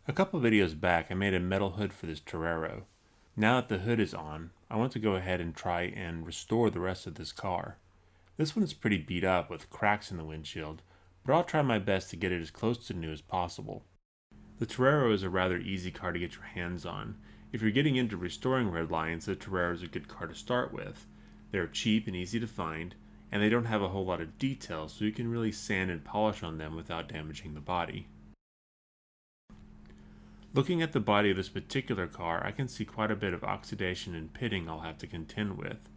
A couple videos back, I made a metal hood for this Torero. Now that the hood is on, I want to go ahead and try and restore the rest of this car. This one is pretty beat up with cracks in the windshield, but I'll try my best to get it as close to new as possible. The Torero is a rather easy car to get your hands on. If you're getting into restoring Redlines, the Torero is a good car to start with. They're cheap and easy to find, and they don't have a whole lot of detail, so you can really sand and polish on them without damaging the body. Looking at the body of this particular car, I can see quite a bit of oxidation and pitting I'll have to contend with.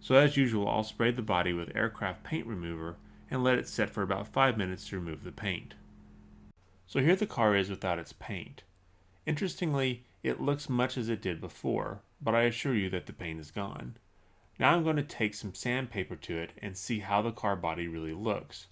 So as usual, I'll spray the body with aircraft paint remover and let it set for about 5 minutes to remove the paint. So here the car is without its paint. Interestingly, it looks much as it did before, but I assure you that the paint is gone. Now I'm going to take some sandpaper to it and see how the car body really looks.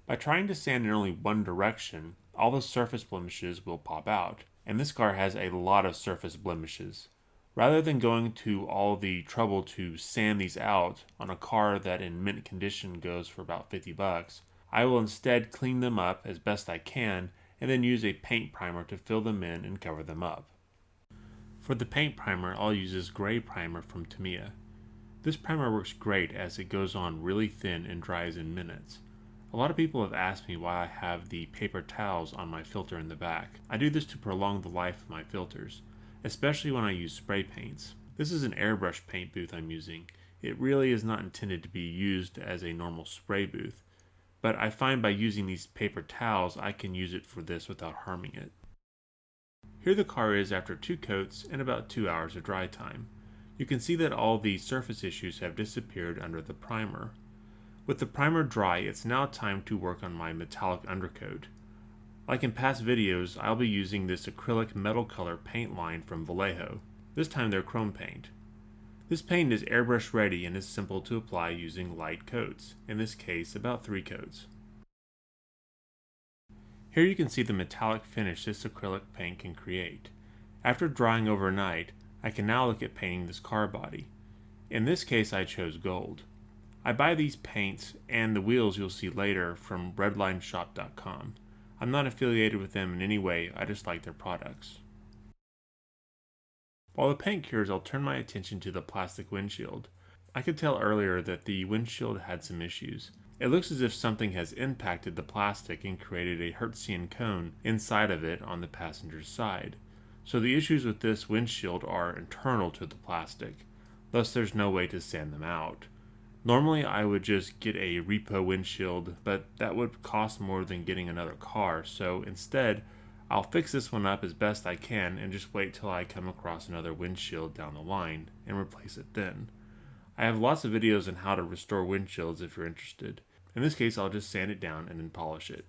By trying to sand in only one direction, all the surface blemishes will pop out, and this car has a lot of surface blemishes. Rather than going to all the trouble to sand these out on a car that in mint condition goes for about $50, I will instead clean them up as best I can and then use a paint primer to fill them in and cover them up. For the paint primer, I'll use this gray primer from Tamiya. This primer works great as it goes on really thin and dries in minutes. A lot of people have asked me why I have the paper towels on my filter in the back. I do this to prolong the life of my filters, especially when I use spray paints. This is an airbrush paint booth I'm using. It really is not intended to be used as a normal spray booth, but I find by using these paper towels I can use it for this without harming it. Here the car is after 2 coats and about 2 hours of dry time. You can see that all the surface issues have disappeared under the primer. With the primer dry, it's now time to work on my metallic undercoat. Like in past videos, I'll be using this acrylic metal color paint line from Vallejo. This time they're chrome paint. This paint is airbrush ready and is simple to apply using light coats, in this case about 3 coats. Here you can see the metallic finish this acrylic paint can create. After drying overnight, I can now look at painting this car body. In this case I chose gold. I buy these paints and the wheels you'll see later from redlineshop.com. I'm not affiliated with them in any way, I just like their products. While the paint cures, I'll turn my attention to the plastic windshield. I could tell earlier that the windshield had some issues. It looks as if something has impacted the plastic and created a Hertzian cone inside of it on the passenger's side. So the issues with this windshield are internal to the plastic, thus there's no way to sand them out. Normally I would just get a repo windshield, but that would cost more than getting another car, so instead I'll fix this one up as best I can and just wait till I come across another windshield down the line and replace it then. I have lots of videos on how to restore windshields if you're interested. In this case I'll just sand it down and then polish it.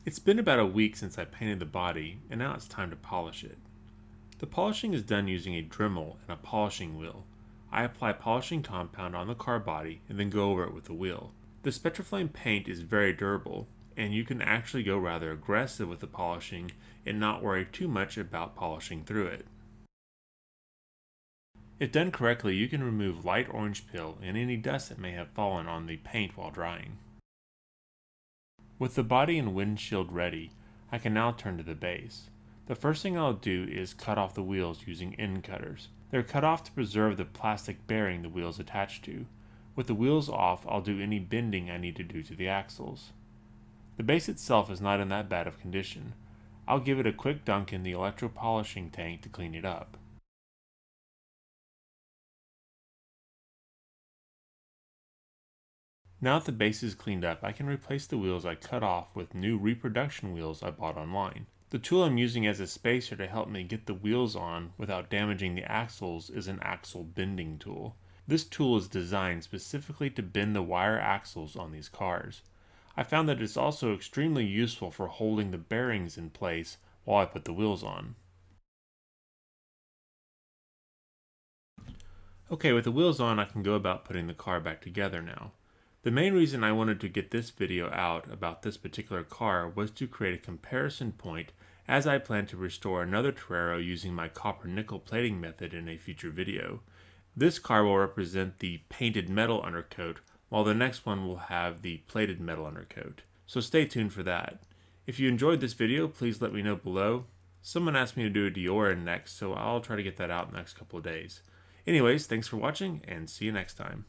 It's been about a week since I painted the body, and now it's time to polish it. The polishing is done using a Dremel and a polishing wheel. I apply polishing compound on the car body and then go over it with the wheel. The Spectraflame paint is very durable, and you can actually go rather aggressive with the polishing and not worry too much about polishing through it. If done correctly, you can remove light orange peel and any dust that may have fallen on the paint while drying. With the body and windshield ready, I can now turn to the base. The first thing I'll do is cut off the wheels using end cutters. They're cut off to preserve the plastic bearing the wheels attach to. With the wheels off, I'll do any bending I need to do to the axles. The base itself is not in that bad of condition. I'll give it a quick dunk in the electro-polishing tank to clean it up. Now that the base is cleaned up, I can replace the wheels I cut off with new reproduction wheels I bought online. The tool I'm using as a spacer to help me get the wheels on without damaging the axles is an axle bending tool. This tool is designed specifically to bend the wire axles on these cars. I found that it's also extremely useful for holding the bearings in place while I put the wheels on. Okay, with the wheels on, I can go about putting the car back together now. The main reason I wanted to get this video out about this particular car was to create a comparison point as I plan to restore another Torero using my copper nickel plating method in a future video. This car will represent the painted metal undercoat, while the next one will have the plated metal undercoat. So stay tuned for that. If you enjoyed this video, please let me know below. Someone asked me to do a Dior next, so I'll try to get that out in the next couple of days. Anyways, thanks for watching, and see you next time.